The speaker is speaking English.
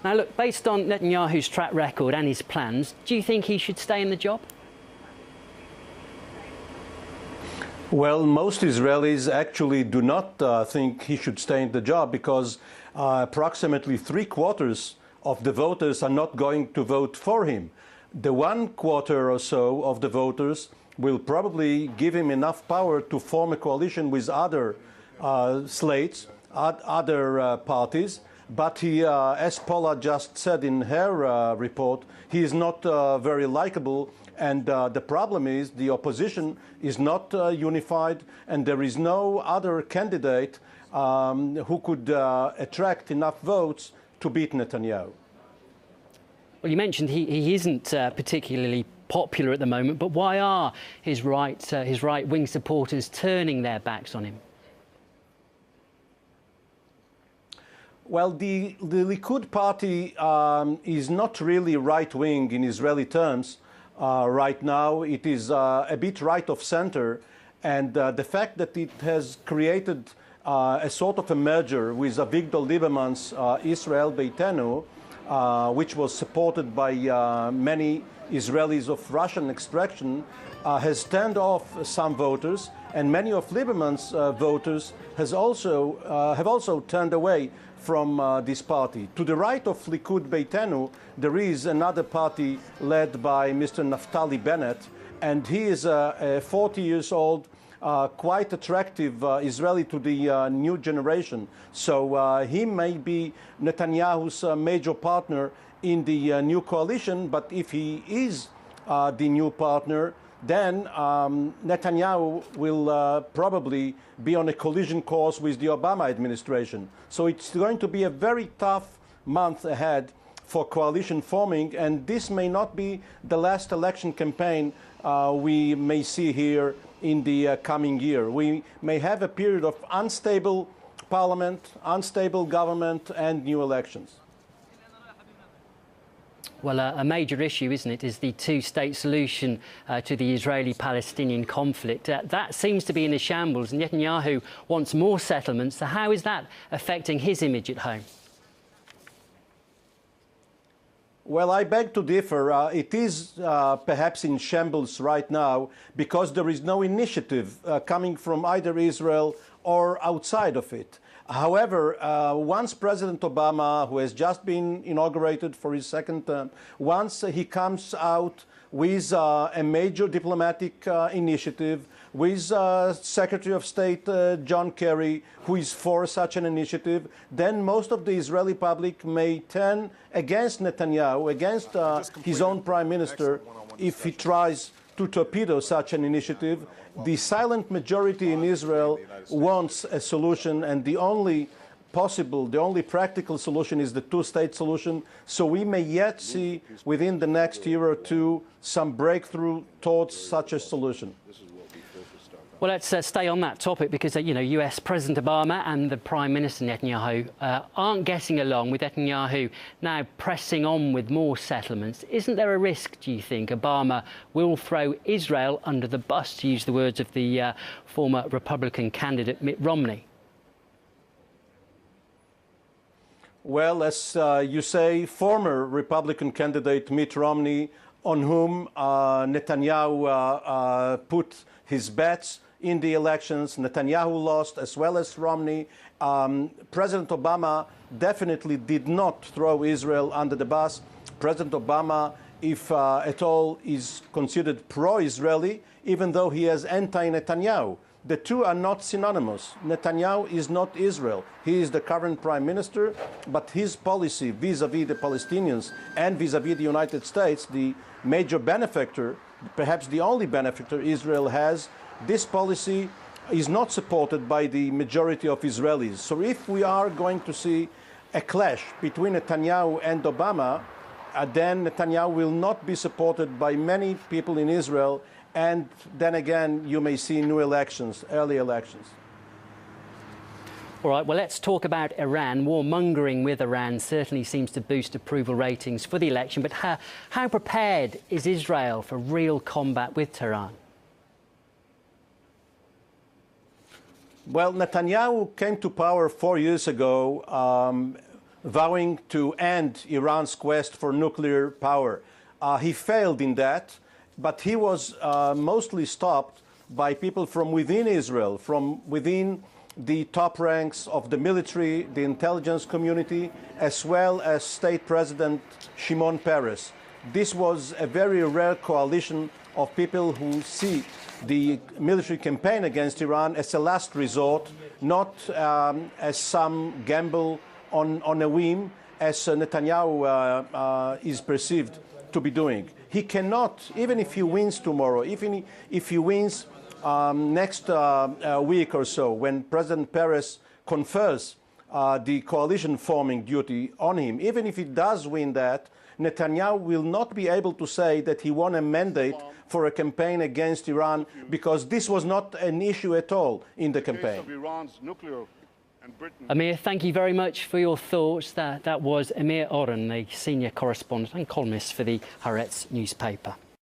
Now look, based on Netanyahu's track record and his plans, do you think he should stay in the job? Well, most Israelis actually do not think he should stay in the job because approximately 3/4 of the voters are not going to vote for him. The 1/4 or so of the voters will probably give him enough power to form a coalition with other slates, other parties. But he, as Paula just said in her report, he is not very likable. And the problem is the opposition is not unified, and there is no other candidate who could attract enough votes to beat Netanyahu. Well, you mentioned he isn't particularly popular at the moment, but why are his right-wing supporters turning their backs on him? Well, the Likud party is not really right-wing in Israeli terms. Right now, it is a bit right of center, and the fact that it has created a sort of a merger with Avigdor Lieberman's Israel Beitenu, which was supported by many Israelis of Russian extraction, has turned off some voters, and many of Lieberman's voters have also turned away from this party. To the right of Likud Beitenu, there is another party led by Mr. Naftali Bennett, and he is a 40 years old, quite attractive Israeli to the new generation. So he may be Netanyahu's major partner in the new coalition, but if he is the new partner, then Netanyahu will probably be on a collision course with the Obama administration. So it's going to be a very tough month ahead for coalition forming, and this may not be the last election campaign we may see here in the coming year. We may have a period of unstable parliament, unstable government, and new elections. Well, a major issue, isn't it, is the two-state solution to the Israeli-Palestinian conflict. That seems to be in a shambles, and Netanyahu wants more settlements. So how is that affecting his image at home? Well, I beg to differ. It is perhaps in shambles right now because there is no initiative coming from either Israel or outside of it. However, once President Obama, who has just been inaugurated for his second term, once he comes out with a major diplomatic initiative, with Secretary of State John Kerry, who is for such an initiative, then most of the Israeli public may turn against Netanyahu, against his own prime minister, if he tries to torpedo such an initiative. The silent majority in Israel wants a solution, and the only possible, the only practical solution is the two-state solution. So we may yet see within the next year or two some breakthrough towards such a solution. Well, let's stay on that topic because, US President Obama and the Prime Minister Netanyahu aren't getting along, with Netanyahu now pressing on with more settlements. Isn't there a risk, do you think, Obama will throw Israel under the bus, to use the words of the former Republican candidate Mitt Romney? Well, as you say, former Republican candidate Mitt Romney, on whom Netanyahu put his bets in the elections. Netanyahu lost as well as Romney. President Obama definitely did not throw Israel under the bus. President Obama, if at all, is considered pro-Israeli, even though he is anti-Netanyahu. The two are not synonymous. Netanyahu is not Israel. He is the current prime minister, but his policy vis-à-vis the Palestinians and vis-à-vis the United States, the major benefactor, perhaps the only benefactor Israel has, this policy is not supported by the majority of Israelis. So if we are going to see a clash between Netanyahu and Obama, then Netanyahu will not be supported by many people in Israel, and then again you may see new elections, early elections. All right, well, let's talk about Iran. Warmongering with Iran certainly seems to boost approval ratings for the election, but how prepared is Israel for real combat with Tehran? Well, Netanyahu came to power 4 years ago vowing to end Iran's quest for nuclear power. He failed in that, but he was mostly stopped by people from within Israel, from within the top ranks of the military, the intelligence community, as well as State President Shimon Peres. This was a very rare coalition of people who see the military campaign against Iran as a last resort, not as some gamble on a whim, as Netanyahu is perceived to be doing. He cannot, even if he wins tomorrow, even if he wins next week or so, when President Peres confers the coalition forming duty on him, even if he does win that, Netanyahu will not be able to say that he won a mandate for a campaign against Iran, because this was not an issue at all in the campaign. Amir, thank you very much for your thoughts. That was Amir Oren, the senior correspondent and columnist for the Haaretz newspaper.